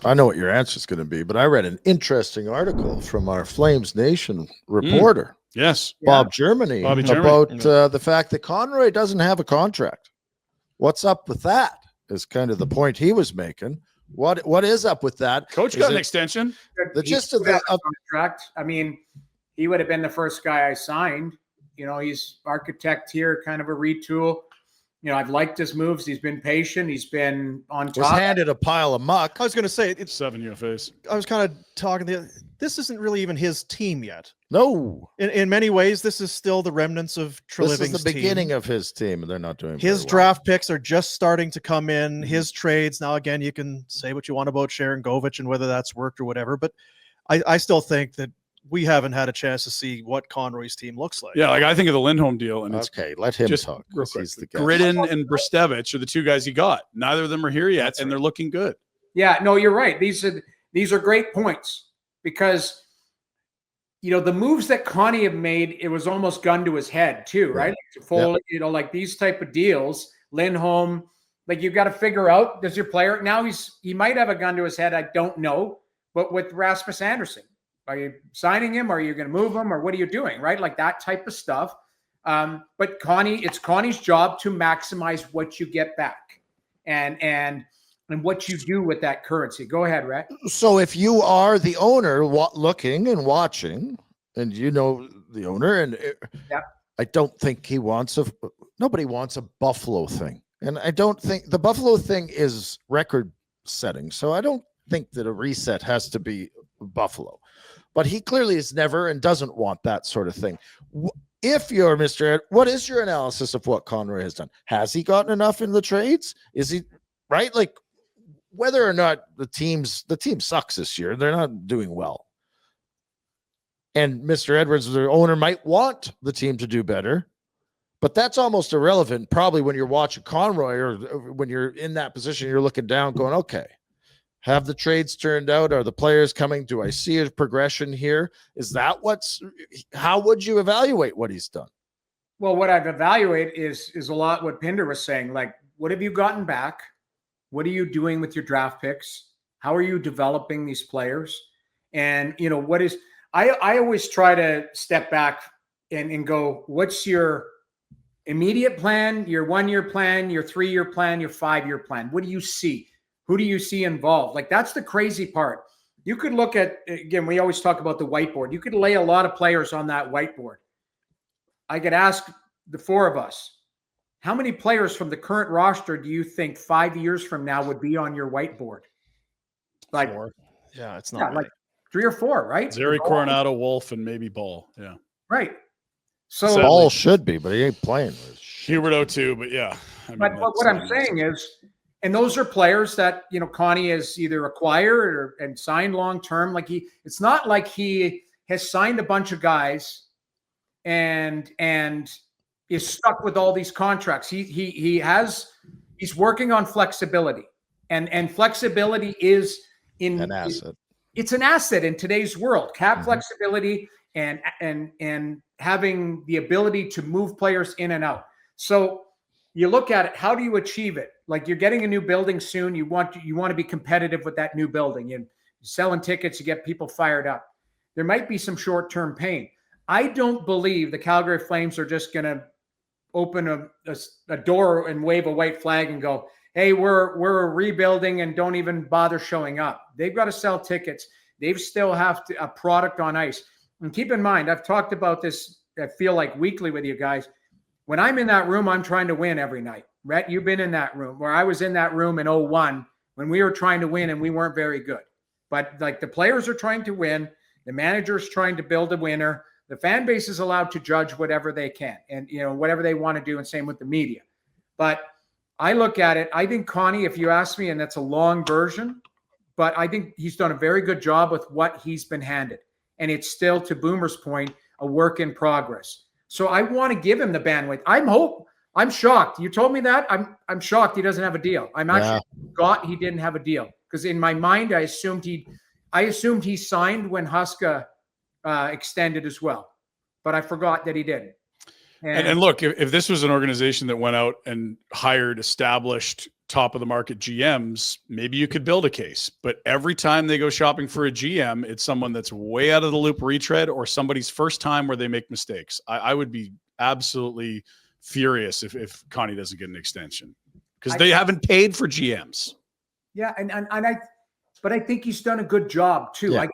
I know what your answer is going to be, but I read an interesting article from our Flames Nation reporter. Yes. Bob Germany about the fact that Conroy doesn't have a contract. What's up with that is kind of the point he was making. What is up with that? Coach got an extension. The gist of the contract. I mean, he would have been the first guy I signed. You know, he's architect here, kind of a retool. You know, I've liked his moves. He's been patient. He's been on top. Was handed a pile of muck. I was going to say it's 7 UFAs. I was kind of talking. This isn't really even his team yet. No. In many ways, this is still the remnants of Treliving's team. This is the beginning of his team, and they're not doing his draft picks are just starting to come in. His trades now. Again, you can say what you want about Sharon Govich and whether that's worked or whatever, but I still think that we haven't had a chance to see what Conroy's team looks like. Yeah, like I think of the Lindholm deal, and okay, let him just talk. He's the Gridden and Brestevich are the two guys he got. Neither of them are here yet, and they're looking good. Yeah, no, you're right. These are great points because you know the moves that Connie have made, it was almost gun to his head too, right? You know, like these type of deals, Lindholm, like you've got to figure out does your player now he might have a gun to his head. I don't know, but with Rasmus Anderson. Are you signing him? Or are you going to move him? Or what are you doing? Right? Like that type of stuff. But it's Connie's job to maximize what you get back and what you do with that currency. Go ahead, Rhett. So if you are the owner looking and watching, and you know the owner, and I don't think nobody wants a Buffalo thing. And I don't think the Buffalo thing is record setting. So I don't think that a reset has to be Buffalo. But he clearly is never and doesn't want that sort of thing. If you're Mr. Ed, what is your analysis of what Conroy has done? Has he gotten enough in the trades? Is he right? Like whether or not the team sucks this year, they're not doing well. And Mr. Edwards, the owner, might want the team to do better, but that's almost irrelevant. Probably when you're watching Conroy or when you're in that position, you're looking down going, okay, have the trades turned out? Are the players coming? Do I see a progression here? Is that how would you evaluate what he's done? Well, what I've evaluated is a lot what Pinder was saying. Like, what have you gotten back? What are you doing with your draft picks? How are you developing these players? And, you know, I always try to step back and go, what's your immediate plan, your 1-year plan, your 3-year plan, your 5-year plan? What do you see? Who do you see involved? Like, that's the crazy part. You could look at, again, we always talk about the whiteboard. You could lay a lot of players on that whiteboard. I could ask the four of us, how many players from the current roster do you think 5 years from now would be on your whiteboard? Like, 4. Yeah, it's not like 3 or 4, right? Zeri, Coronado, Wolf, and maybe Ball. Yeah. Right. So Ball should be, but he ain't playing. Huberto too, but yeah. But what I'm saying is, and those are players that, you know, Connie has either acquired and signed long-term. Like it's not like he has signed a bunch of guys and is stuck with all these contracts. He's working on flexibility, and flexibility is an asset. It's an asset in today's world. Cap flexibility and having the ability to move players in and out. So you look at it, how do you achieve it? Like, you're getting a new building soon. You want to be competitive with that new building. You're selling tickets, you get people fired up. There might be some short-term pain. I don't believe the Calgary Flames are just going to open a door and wave a white flag and go, hey, we're rebuilding and don't even bother showing up. They've got to sell tickets. They still have a product on ice. And keep in mind, I've talked about this, I feel like weekly with you guys. When I'm in that room, I'm trying to win every night. Rhett, you've been in that room where I was in that room in 2001 when we were trying to win and we weren't very good. But like, the players are trying to win. The manager's trying to build a winner. The fan base is allowed to judge whatever they can and, you know, whatever they want to do, and same with the media. But I look at it, I think Connie, if you ask me, and that's a long version, but I think he's done a very good job with what he's been handed. And it's still, to Boomer's point, a work in progress. So I want to give him the bandwidth. I'm shocked. You told me that. I'm shocked he doesn't have a deal. I'm actually forgot he didn't have a deal, because in my mind I assumed he signed when Huska extended as well, but I forgot that he didn't. And look, if this was an organization that went out and hired established top of the market GMs, maybe you could build a case. But every time they go shopping for a GM, it's someone that's way out of the loop retread or somebody's first time where they make mistakes. I would be absolutely furious if Connie doesn't get an extension because they haven't paid for GMs. Yeah, but I think he's done a good job too. Yeah.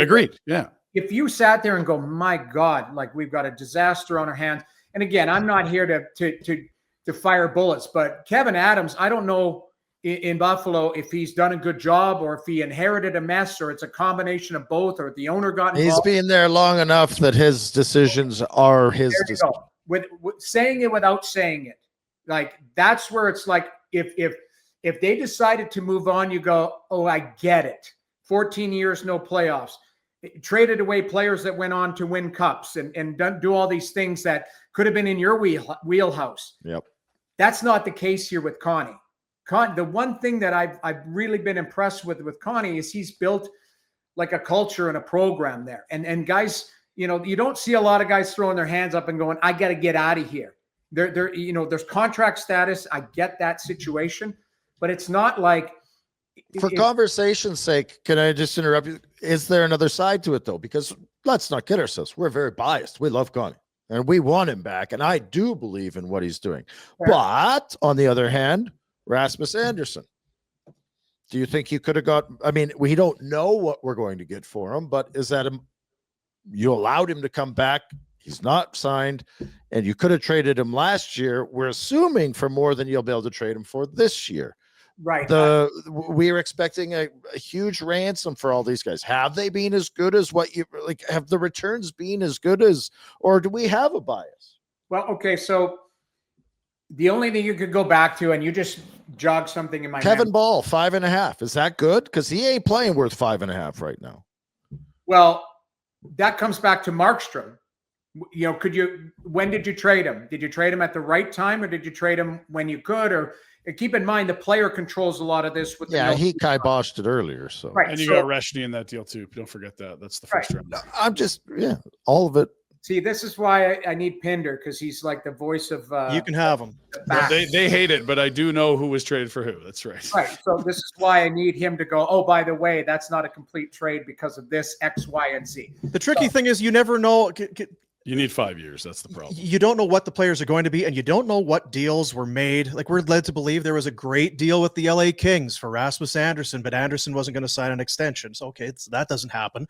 Agreed. Yeah. If you sat there and go, my God, like we've got a disaster on our hands. And again, I'm not here to fire bullets, but Kevin Adams, I don't know in Buffalo if he's done a good job or if he inherited a mess or it's a combination of both or the owner got involved. He's been there long enough that his decisions are his decisions. With saying it without saying it. Like that's where it's like if they decided to move on, you go, oh, I get it. 14 years, no playoffs. Traded away players that went on to win cups and do all these things that could have been in your wheelhouse. Yep. That's not the case here with Connie. The one thing that I've really been impressed with Connie is he's built like a culture and a program there. And guys, you know, you don't see a lot of guys throwing their hands up and going, I got to get out of here. You know, there's contract status. I get that situation, but it's not like. For conversation's sake, can I just interrupt you? Is there another side to it though? Because let's not kid ourselves. We're very biased. We love Connie and we want him back. And I do believe in what he's doing. Right. But on the other hand, Rasmus Andersson, do you think you could have got, I mean, we don't know what we're going to get for him, but is that you allowed him to come back? He's not signed and you could have traded him last year. We're assuming for more than you'll be able to trade him for this year. Right. We're expecting a huge ransom for all these guys. Have they been as good as what you like? Have the returns been as good as, or do we have a bias? Well, okay. So the only thing you could go back to, and you just jogged something in my Kevin memory. Ball, 5.5. Is that good? Because he ain't playing worth 5.5 right now. Well, that comes back to Markstrom. You know, when did you trade him? Did you trade him at the right time or did you trade him when you could? Or keep in mind, the player controls a lot of this. He kiboshed it earlier. So right, and you got Reshny in that deal too. Don't forget that. That's the first round. I'm just all of it. See, this is why I need Pinder because he's like the voice of. You can have him. Well, they hate it, but I do know who was traded for who. That's right. Right. So this is why I need him to go. Oh, by the way, that's not a complete trade because of this X, Y, and Z. The tricky thing is you never know. You need 5 years. That's the problem. You don't know what the players are going to be, and you don't know what deals were made. Like we're led to believe there was a great deal with the LA Kings for Rasmus Andersson, but Andersson wasn't going to sign an extension. So, okay, that doesn't happen.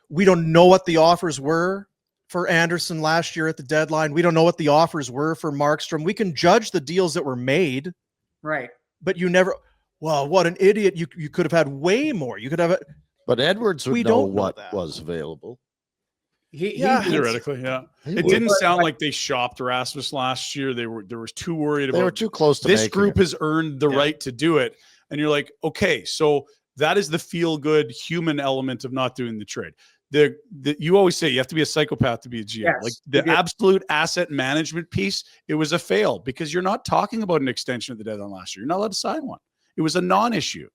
We don't know what the offers were for Andersson last year at the deadline. We don't know what the offers were for Markstrom. We can judge the deals that were made. Right. But you never, well, what an idiot. You could have had way more. You could have it. But Edwards would know what was available. Theoretically, yeah. It didn't sound like they shopped Rasmus last year. They were too worried about. They were too close to this group it. has earned the right to do it, and you're like, okay, so that is the feel good human element of not doing the trade. You always say you have to be a psychopath to be a GM. Yes, like the absolute asset management piece, it was a fail because you're not talking about an extension at the deadline last year. You're not allowed to sign one. It was a non-issue.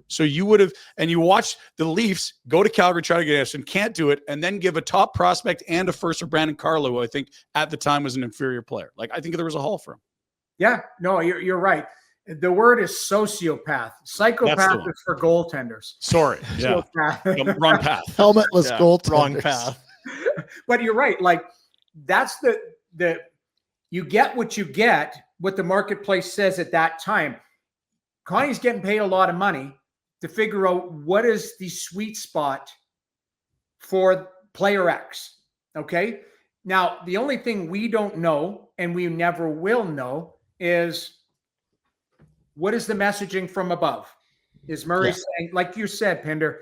So you would have, and you watched the Leafs go to Calgary, try to get Anderson, can't do it, and then give a top prospect and a first for Brandon Carlo, who I think at the time was an inferior player. Like I think there was a haul for him. Yeah, no, you're right. The word is sociopath. Psychopath is for goaltenders. Sorry, yeah, wrong path. Helmetless goaltenders. Wrong path. But you're right. Like that's the you get what you get. What the marketplace says at that time. Connie's getting paid a lot of money to figure out what is the sweet spot for player X. Okay. Now, the only thing we don't know, and we never will know, is what is the messaging from above? Is Murray saying, like you said, Pinder,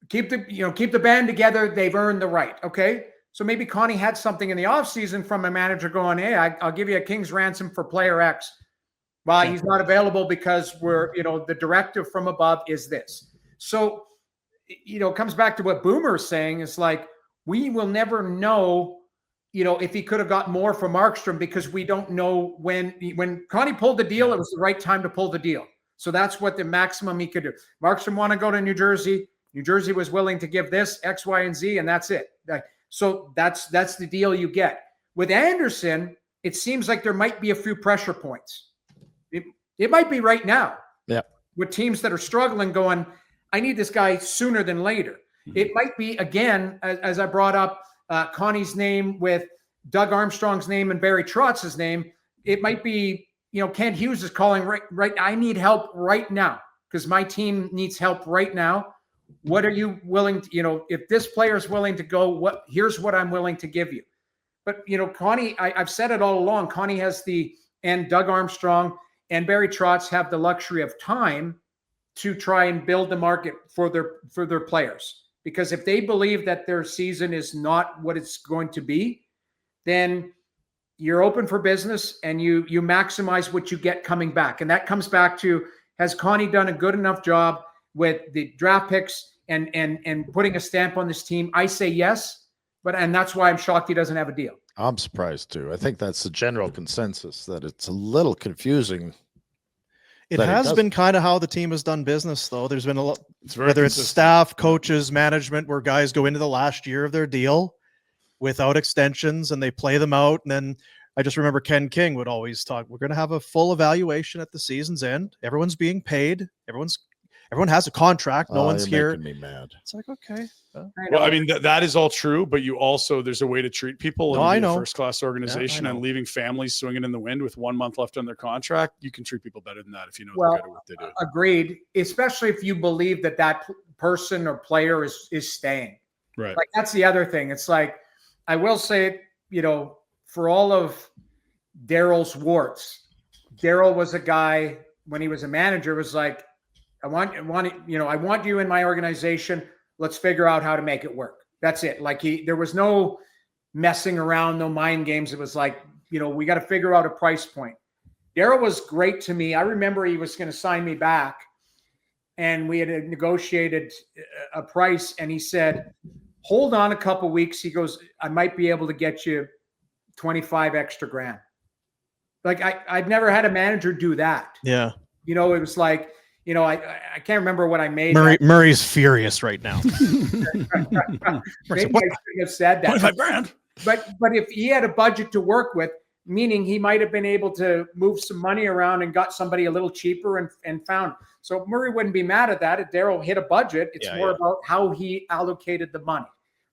keep the band together. They've earned the right. Okay. So maybe Connie had something in the offseason from a manager going, hey, I'll give you a king's ransom for player X. Well, he's not available because the directive from above is this. So, it comes back to what Boomer is saying. It's like, we will never know, if he could have got more from Markstrom because we don't know when Connie pulled the deal, it was the right time to pull the deal. So that's what the maximum he could do. Markstrom want to go to New Jersey. New Jersey was willing to give this X, Y, and Z, and that's it. So that's the deal you get. With Andersson, it seems like there might be a few pressure points. It might be right now. Yeah. With teams that are struggling going, I need this guy sooner than later. It might be, again, as I brought up Connie's name with Doug Armstrong's name and Barry Trotz's name, it might be, Kent Hughes is calling right. I need help right now because my team needs help right now. What are you willing to, if this player is willing to go, here's what I'm willing to give you. But, Connie, I've said it all along, Connie has and Doug Armstrong and Barry Trotz have the luxury of time to try and build the market for their players. Because if they believe that their season is not what it's going to be, then you're open for business and you maximize what you get coming back. And that comes back to, has Connie done a good enough job with the draft picks and putting a stamp on this team? I say yes, and that's why I'm shocked he doesn't have a deal. I'm surprised too. I think that's the general consensus, that it's a little confusing. It has been kind of how the team has done business, though. There's been a lot, whether it's consistent. staff, coaches, management, where guys go into the last year of their deal without extensions and they play them out. And then I just remember Ken King would always talk, we're going to have a full evaluation at the season's end. Everyone's being paid. Everyone has a contract. No one's here. Making me mad. It's like, okay. Well, I mean, that is all true, but there's a way to treat people in a first-class organization, and leaving families swinging in the wind with 1 month left on their contract. You can treat people better than that if you know they're good at what they do. Agreed. Especially if you believe that person or player is staying. Right. Like, that's the other thing. It's like, I will say, for all of Daryl's warts, Daryl was a guy when he was a manager was like, I want you in my organization. Let's figure out how to make it work. That's it. Like, there was no messing around, no mind games. It was like, we got to figure out a price point. Daryl was great to me. I remember he was going to sign me back and we had negotiated a price, and he said, hold on a couple weeks. He goes, I might be able to get you 25 extra grand. Like, I've never had a manager do that. Yeah. It was like, I can't remember what I made. Murray's furious right now. Maybe I shouldn't have said that. 25 grand. But if he had a budget to work with, meaning he might have been able to move some money around and got somebody a little cheaper and found. So Murray wouldn't be mad at that. If Daryl hit a budget, it's more about how he allocated the money.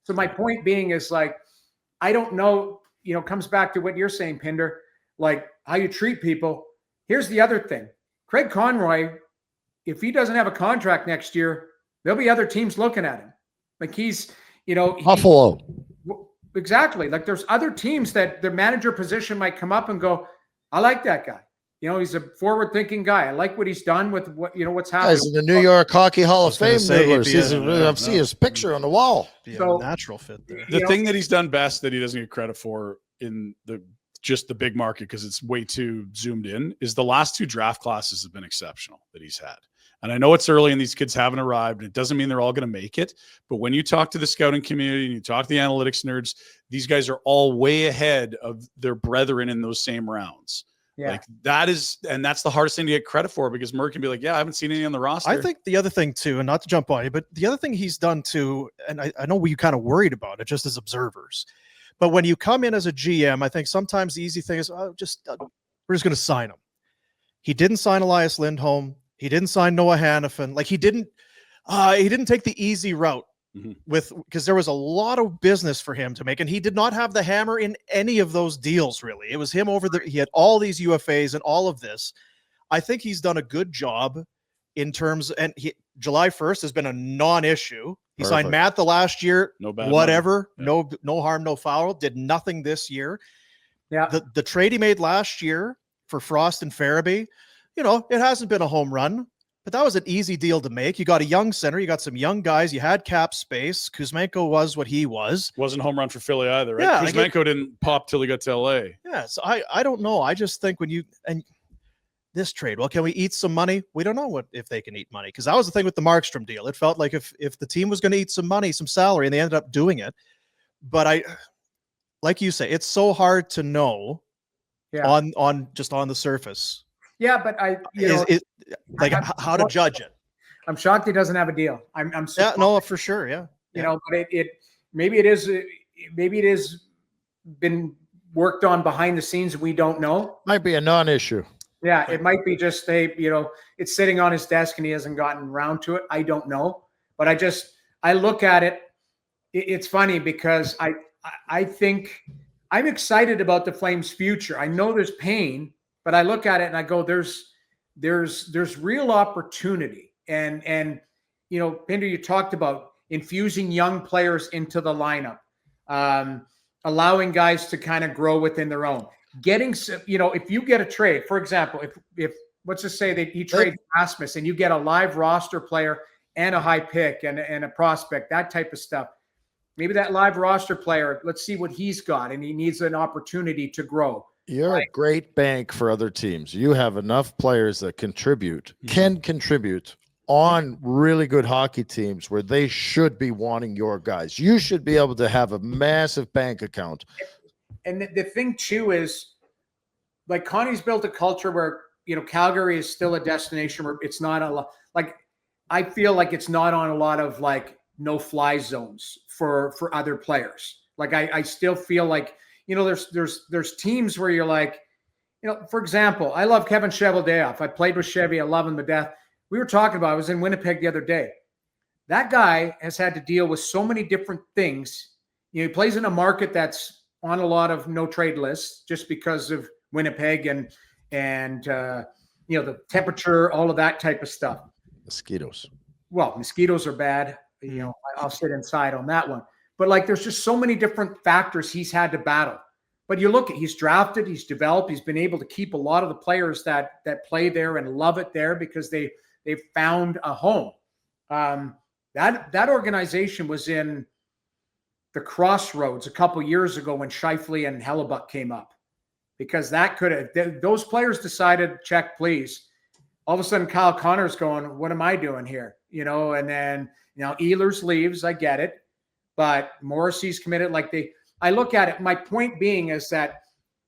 So my point being is, like, I don't know, comes back to what you're saying, Pinder, like how you treat people. Here's the other thing. Craig Conroy, if he doesn't have a contract next year, there'll be other teams looking at him. Like, he's, Buffalo. Exactly. Like, there's other teams that their manager position might come up and go, I like that guy. He's a forward-thinking guy. I like what he's done with what's happening. He's in the New York Hockey Hall of Fame. I've seen his picture on the wall. So, natural fit there. The thing that he's done best that he doesn't get credit for in just the big market, because it's way too zoomed in, is the last 2 draft classes have been exceptional that he's had. And I know it's early and these kids haven't arrived, and it doesn't mean they're all going to make it. But when you talk to the scouting community and you talk to the analytics nerds, these guys are all way ahead of their brethren in those same rounds. Yeah. Like, that's the hardest thing to get credit for, because Murray can be like, I haven't seen any on the roster. I think the other thing too, and not to jump on you, but the other thing he's done too, and I know we kind of worried about it just as observers, but when you come in as a GM, I think sometimes the easy thing is, we're just going to sign him. He didn't sign Elias Lindholm. He didn't sign Noah Hannafin. Like, he didn't take the easy route because there was a lot of business for him to make, and he did not have the hammer in any of those deals. Really, it was him he had all these UFAs and all of this. I think he's done a good job in terms, and July 1st has been a non-issue. He signed Matt the last year, no bad whatever, no harm, no foul. Did nothing this year. Yeah, the trade he made last year for Frost and Farabee, it hasn't been a home run, but that was an easy deal to make. You got a young center, you got some young guys, you had cap space. Kuzmenko was what he was. Wasn't a home run for Philly either, right? Yeah, Kuzmenko didn't pop till he got to LA. Yeah, so I don't know. I just think and this trade, well, can we eat some money? We don't know if they can eat money, because that was the thing with the Markstrom deal. It felt like if the team was going to eat some money, some salary, and they ended up doing it. But like you say, it's so hard to know on just on the surface. Yeah, but how to judge it. I'm shocked he doesn't have a deal. I'm for sure. Yeah. But maybe it is been worked on behind the scenes. We don't know. Might be a non-issue. Yeah, it might be just it's sitting on his desk and he hasn't gotten around to it. I don't know, but I look at it. It's funny because I think I'm excited about the Flames' future. I know there's pain, but I look at it and I go, there's real opportunity. And Pinder, you talked about infusing young players into the lineup, allowing guys to kind of grow within their own. Getting, if you get a trade, for example, if let's just say that he trades Rasmus and you get a live roster player and a high pick and a prospect, that type of stuff. Maybe that live roster player, let's see what he's got, and he needs an opportunity to grow. You're a great bank for other teams. You have enough players that can contribute on really good hockey teams where they should be wanting your guys. You should be able to have a massive bank account. And the thing too is, like, Connie's built a culture where, Calgary is still a destination where it's not a lot. Like, I feel like it's not on a lot of like no-fly zones for other players. Like, I still feel like, there's teams where you're like, for example, I love Kevin Cheveldayoff. I played with Chevy. I love him to death. We were talking about, I was in Winnipeg the other day. That guy has had to deal with so many different things. He plays in a market that's on a lot of no trade lists just because of Winnipeg and the temperature, all of that type of stuff. Mosquitoes. Well, mosquitoes are bad. I'll sit inside on that one. But like, there's just so many different factors he's had to battle. But you look at, he's drafted, he's developed, he's been able to keep a lot of the players that play there and love it there because they've found a home. That organization was in the crossroads a couple years ago when Scheifele and Hellebuck came up, because that could have, those players decided, check, please. All of a sudden, Kyle Connor's going, what am I doing here? And then, Ehlers leaves, I get it, but Morrissey's committed. I look at it, my point being is that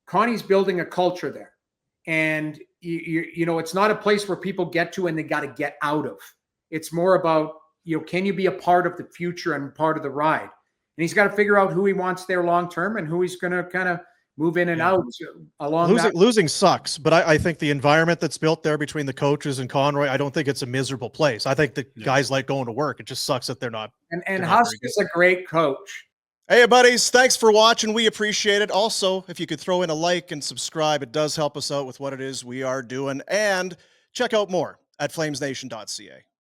Connie's building a culture there. And, it's not a place where people get to and they got to get out of. It's more about, can you be a part of the future and part of the ride? And he's got to figure out who he wants there long-term and who he's going to kind of move in and out along losing sucks, but I think the environment that's built there between the coaches and Conroy, I don't think it's a miserable place. I think the guys like going to work. It just sucks that they're not. And Huska's a great coach. Hey, buddies, thanks for watching. We appreciate it. Also, if you could throw in a like and subscribe, it does help us out with what it is we are doing. And check out more at flamesnation.ca.